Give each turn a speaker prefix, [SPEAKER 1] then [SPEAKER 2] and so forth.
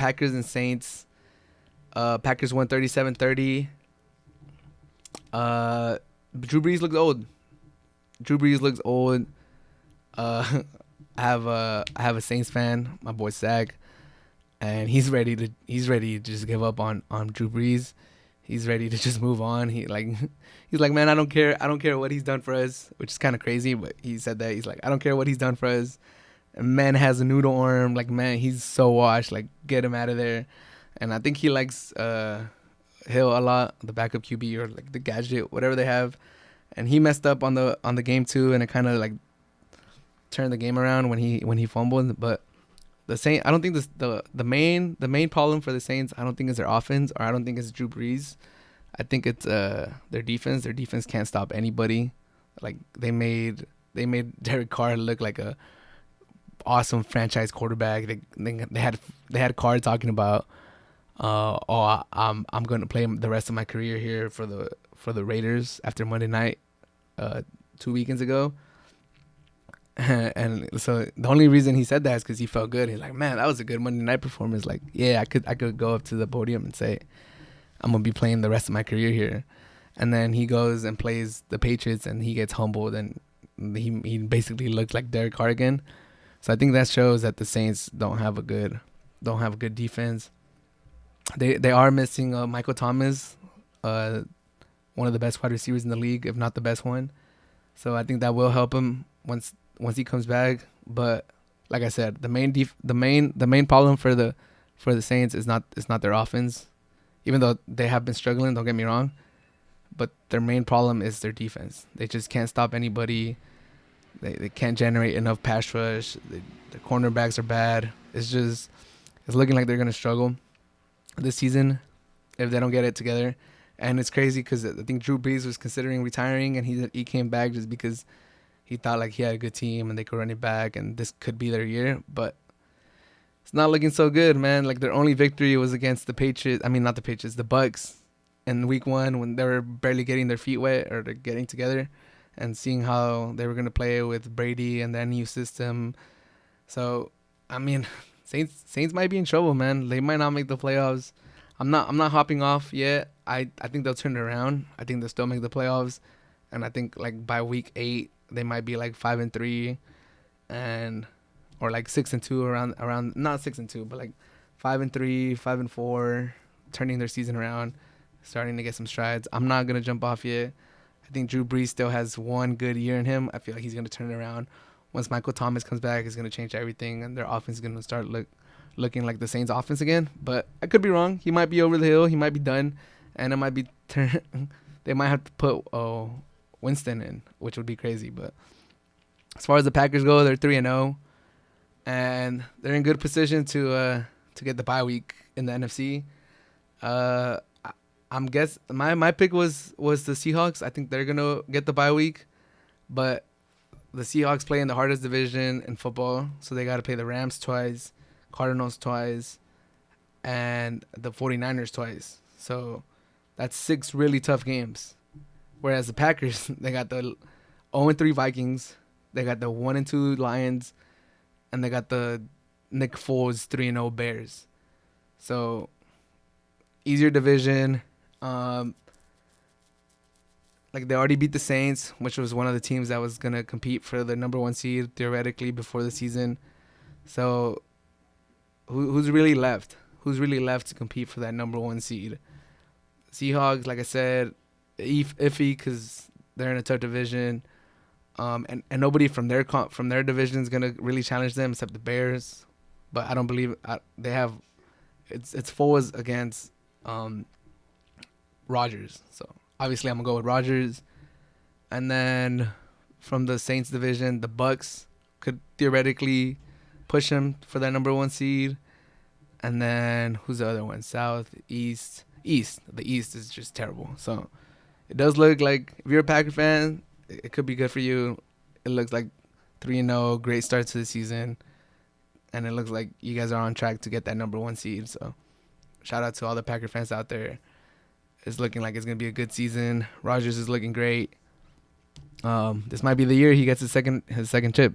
[SPEAKER 1] Packers and Saints. Packers won 37-30. Drew Brees looks old. Drew Brees looks old. I have a Saints fan, my boy Zach, and he's ready to just give up on Drew Brees. He's ready to just move on. He's like, man, I don't care what he's done for us, which is kind of crazy, but he said that. He's like, I don't care what he's done for us. And man has a noodle arm. Like, man, he's so washed. Like, get him out of there. And I think he likes Hill a lot, the backup QB, or like the gadget, whatever they have. And he messed up on the game too, and it kind of like turned the game around when he fumbled. But the Saints, I don't think the main problem for the Saints, I don't think is their offense, or I don't think it's Drew Brees. I think it's their defense. Their defense can't stop anybody. Like they made Derek Carr look like a awesome franchise quarterback. They had Carr talking about, I'm gonna play the rest of my career here for the Raiders after Monday night, 2 weekends ago. And so the only reason he said that is because he felt good. He's like, man, that was a good Monday night performance. Like, yeah, I could go up to the podium and say, I'm gonna be playing the rest of my career here. And then he goes and plays the Patriots, and he gets humbled, and he basically looked like Derek Carr again. So I think that shows that the Saints don't have a good defense. They are missing Michael Thomas, one of the best wide receivers in the league, if not the best one. So I think that will help him once he comes back. But like I said, the main problem for the Saints is not their offense, even though they have been struggling. Don't get me wrong, but their main problem is their defense. They just can't stop anybody. They can't generate enough pass rush. The cornerbacks are bad. It's looking like they're gonna struggle this season if they don't get it together. And it's crazy because I think Drew Brees was considering retiring, and he came back just because he thought like he had a good team and they could run it back, and this could be their year. But it's not looking so good, man. Like their only victory was against the Patriots. I mean, not the Patriots, the Bucs in week 1 when they were barely getting their feet wet, or they're getting together, and seeing how they were going to play with Brady and their new system. So, I mean, Saints might be in trouble, man. They might not make the playoffs. I'm not hopping off yet. I think they'll turn it around. I think they'll still make the playoffs. And I think like by week 8, they might be like 5-3 or like 6-2 around not 6-2, but like 5-3, 5-4, turning their season around, starting to get some strides. I'm not going to jump off yet. I think Drew Brees still has one good year in him. I feel like he's going to turn it around. Once Michael Thomas comes back, it's going to change everything, and their offense is going to start looking like the Saints' offense again. But I could be wrong. He might be over the hill. He might be done, and it might be they might have to put Winston in, which would be crazy. But as far as the Packers go, they're 3-0, and they're in good position to get the bye week in the NFC. I'm guess my pick was the Seahawks. I think they're gonna get the bye week, but the Seahawks play in the hardest division in football, so they got to play the Rams twice, Cardinals twice, and the 49ers twice. So that's 6 really tough games. Whereas the Packers, they got the 0-3 Vikings, they got the 1-2 Lions, and they got the Nick Foles 3-0 Bears. So easier division. Like they already beat the Saints, which was one of the teams that was gonna compete for the number 1 seed theoretically before the season. So who's really left? Who's really left to compete for that number 1 seed? Seahawks, like I said, iffy because they're in a tough division, and nobody from their division is gonna really challenge them except the Bears. But I don't believe they have. It's Foles against Rodgers. So obviously I'm gonna go with Rodgers. And then from the Saints division, the Bucs could theoretically push him for that number 1 seed. And then who's the other one? South, East. The East is just terrible. So it does look like if you're a Packer fan, it could be good for you. It looks like 3-0, great start to the season. And it looks like you guys are on track to get that number 1 seed. So shout out to all the Packer fans out there. It's looking like it's going to be a good season. Rodgers is looking great. This might be the year he gets his second chip.